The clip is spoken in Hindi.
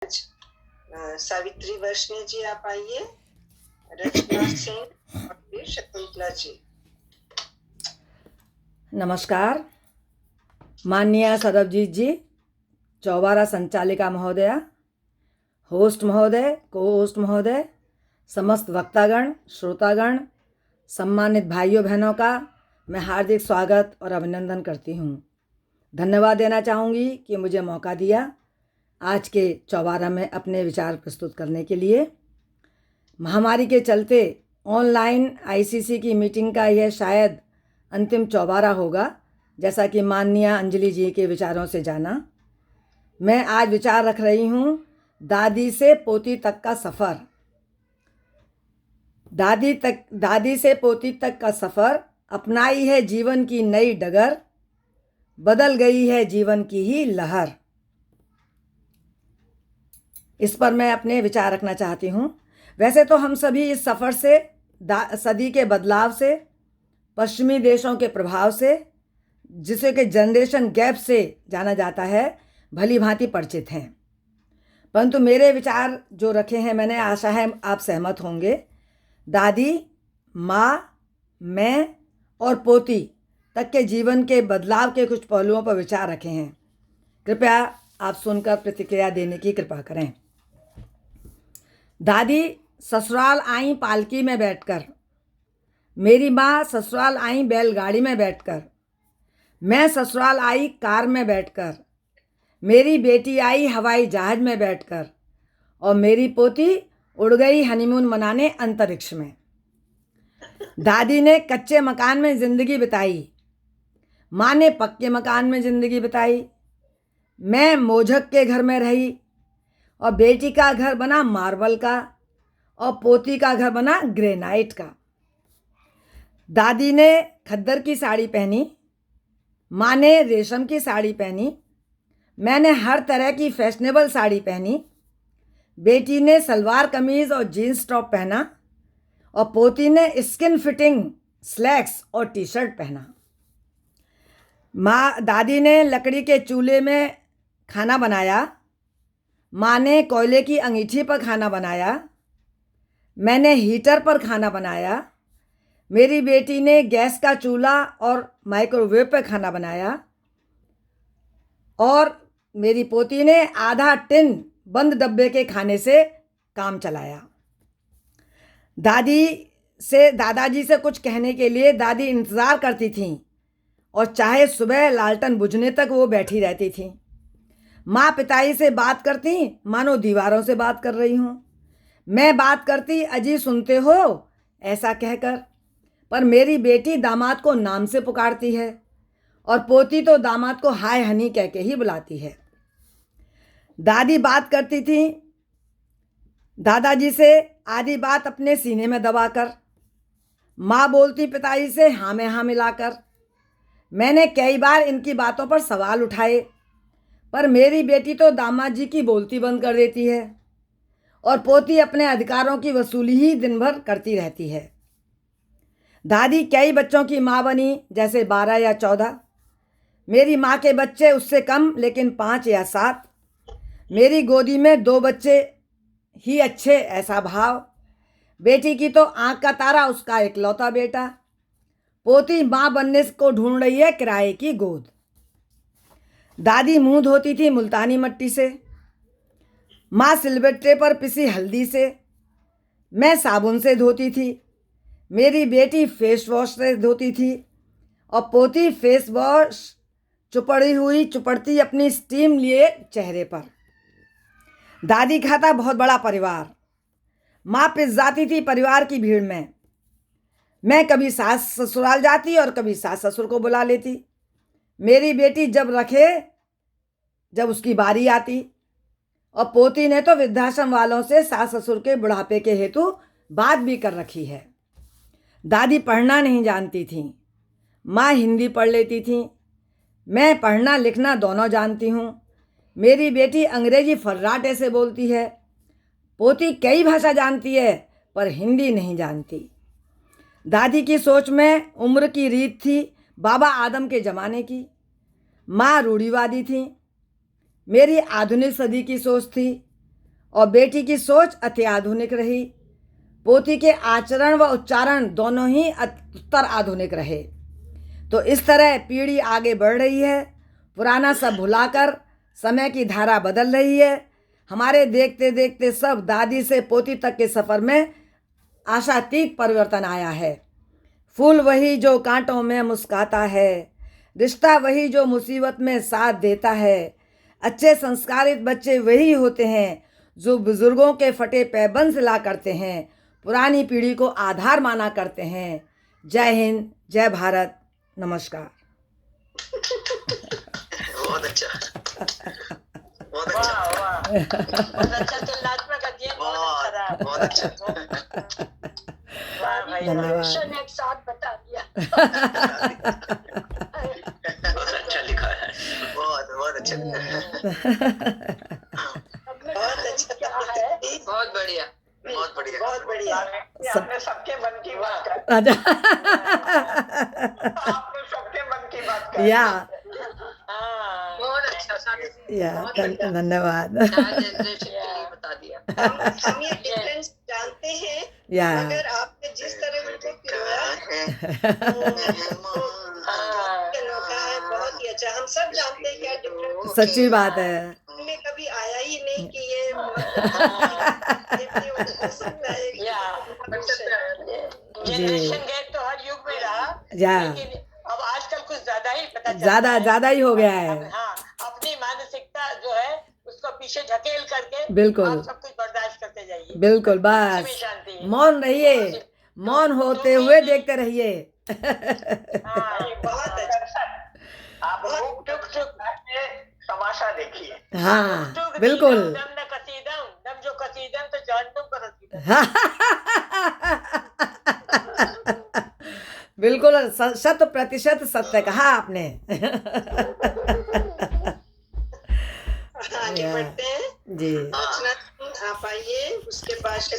सावित्री वैष्णव जी आप आइए, रचना सिंह और फिर शकुंतला जी। नमस्कार माननीय सरबजीत जी, चौबारा संचालिका महोदया, होस्ट महोदय, को होस्ट महोदय, समस्त वक्तागण, श्रोतागण, सम्मानित भाइयों बहनों का मैं हार्दिक स्वागत और अभिनंदन करती हूँ। धन्यवाद देना चाहूँगी कि मुझे मौका दिया आज के चौबारा में अपने विचार प्रस्तुत करने के लिए। महामारी के चलते ऑनलाइन आईसीसी की मीटिंग का यह शायद अंतिम चौबारा होगा, जैसा कि माननीय अंजलि जी के विचारों से जाना। मैं आज विचार रख रही हूँ दादी से पोती तक का सफ़र। दादी से पोती तक का सफ़र, अपनाई है जीवन की नई डगर, बदल गई है जीवन की ही लहर। इस पर मैं अपने विचार रखना चाहती हूँ। वैसे तो हम सभी इस सफ़र से, सदी के बदलाव से, पश्चिमी देशों के प्रभाव से, जिसे कि जनरेशन गैप से जाना जाता है, भली भांति परिचित हैं। परंतु मेरे विचार जो रखे हैं मैंने, आशा है आप सहमत होंगे। दादी, माँ, मैं और पोती तक के जीवन के बदलाव के कुछ पहलुओं पर विचार रखे हैं। कृपया आप सुनकर प्रतिक्रिया देने की कृपा करें। दादी ससुराल आई पालकी में बैठकर, मेरी माँ ससुराल आई बैलगाड़ी में बैठकर, मैं ससुराल आई कार में बैठकर, मेरी बेटी आई हवाई जहाज में बैठकर और मेरी पोती उड़ गई हनीमून मनाने अंतरिक्ष में। दादी ने कच्चे मकान में ज़िंदगी बिताई, माँ ने पक्के मकान में ज़िंदगी बिताई, मैं मोझक के घर में रही और बेटी का घर बना मार्बल का और पोती का घर बना ग्रेनाइट का। दादी ने खद्दर की साड़ी पहनी, माँ ने रेशम की साड़ी पहनी, मैंने हर तरह की फैशनेबल साड़ी पहनी, बेटी ने सलवार कमीज़ और जीन्स टॉप पहना और पोती ने स्किन फिटिंग स्लैक्स और टी शर्ट पहना। दादी ने लकड़ी के चूल्हे में खाना बनाया, माँ ने कोयले की अंगीठी पर खाना बनाया, मैंने हीटर पर खाना बनाया, मेरी बेटी ने गैस का चूल्हा और माइक्रोवेव पर खाना बनाया और मेरी पोती ने आधा टिन बंद डब्बे के खाने से काम चलाया। दादाजी से कुछ कहने के लिए दादी इंतज़ार करती थीं और चाहे सुबह लालटन बुझने तक वो बैठी रहती थीं। माँ पिताई से बात करती मानो दीवारों से बात कर रही हूँ। मैं बात करती, अजी सुनते हो, ऐसा कहकर, पर मेरी बेटी दामाद को नाम से पुकारती है और पोती तो दामाद को हाय हनी कह के ही बुलाती है। दादी बात करती थी दादाजी से आधी बात अपने सीने में दबाकर, माँ बोलती पिताजी से हाँ में हाँ मिलाकर। मैंने कई बार इनकी बातों पर सवाल उठाए, पर मेरी बेटी तो दामाद जी की बोलती बंद कर देती है और पोती अपने अधिकारों की वसूली ही दिन भर करती रहती है। दादी कई बच्चों की माँ बनी, जैसे 12 या 14। मेरी माँ के बच्चे उससे कम, लेकिन 5 या 7। मेरी गोदी में 2 बच्चे ही अच्छे, ऐसा भाव। बेटी की तो आँख का तारा उसका इकलौता बेटा। पोती माँ बनने को ढूंढ रही है किराए की गोद। दादी मुंह धोती थी मुल्तानी मट्टी से, माँ सिलबट्टे पर पिसी हल्दी से, मैं साबुन से धोती थी, मेरी बेटी फेस वॉश से धोती थी और पोती फेस वॉश चुपड़ती अपनी स्टीम लिए चेहरे पर। दादी खाता बहुत बड़ा परिवार, माँ पिस जाती थी परिवार की भीड़ में। मैं कभी सास ससुराल जाती और कभी सास ससुर को बुला लेती। मेरी बेटी जब उसकी बारी आती और पोती ने तो वृद्धाश्रम वालों से सास ससुर के बुढ़ापे के हेतु बात भी कर रखी है। दादी पढ़ना नहीं जानती थी, माँ हिंदी पढ़ लेती थी, मैं पढ़ना लिखना दोनों जानती हूँ। मेरी बेटी अंग्रेजी फर्राटे से बोलती है, पोती कई भाषा जानती है पर हिंदी नहीं जानती। दादी की सोच में उम्र की रीत थी बाबा आदम के ज़माने की, माँ रूढ़िवादी थी। मेरी आधुनिक सदी की सोच थी, और बेटी की सोच अति आधुनिक रही। पोती के आचरण व उच्चारण दोनों ही उत्तर आधुनिक रहे। तो इस तरह पीढ़ी आगे बढ़ रही है, पुराना सब भुलाकर समय की धारा बदल रही है। हमारे देखते देखते सब दादी से पोती तक के सफ़र में आशातीत परिवर्तन आया है। फूल वही जो कांटों में मुस्काता है, रिश्ता वही जो मुसीबत में साथ देता है। अच्छे संस्कारित बच्चे वही होते हैं जो बुजुर्गों के फटे पैबंद ला करते हैं, पुरानी पीढ़ी को आधार माना करते हैं। जय हिंद, जय भारत, नमस्कार। बहुत अच्छा, बहुत अच्छा, वाह वाह, बहुत अच्छा तुलनात्मक अध्ययन, बहुत अच्छा रहा। बहुत अच्छा। वाह भाई, धन्यवाद। ईश्वर ने एक साथ बता दिया। बहुत अच्छा लिखा है, बहुत बहुत अच्छा। बहुत अच्छा क्या है, बहुत बढ़िया, बहुत बढ़िया, बहुत बढ़िया। आपने सबके मन की बात कर, आपने सबके मन की बात कर। या हाँ, बहुत अच्छा, या धन्यवाद। बता दिया। हम ये डिफरेंस जानते हैं, या मगर आपने जिस तरह उनको पिरोया है अनोखा है, बहुत ही अच्छा। हम सब जानते हैं क्या डिफरेंस, सच्ची बात है। में कभी आया ही नहीं कि ये हो सकता है। जनरेशन गैप तो हर युग में रहा, या लेकिन अब आजकल कुछ ज्यादा ही पता चलता ज्यादा है। ज्यादा ही हो गया है। हाँ, अपनी मानसिकता जो है उसको पीछे ढकेल करके बिल्कुल। आप सब कुछ बर्दाश्त करते जाइए। बिल्कुल, इसमें बस शांति है। मौन रहिए, मौन होते हुए देखते रहिए। हाँ, ये बहुत अच्छा। आप बहुत टुक टुक तमाशा देखिए। हाँ बिल्कुल। दम न कसीदम, दम जो कसीदम तो जहन्नुम का रसीदम। बिल्कुल 100% सत्य कहा आपने। आगे बढ़ते हैं जी। रचना, आप आइए, उसके बाद से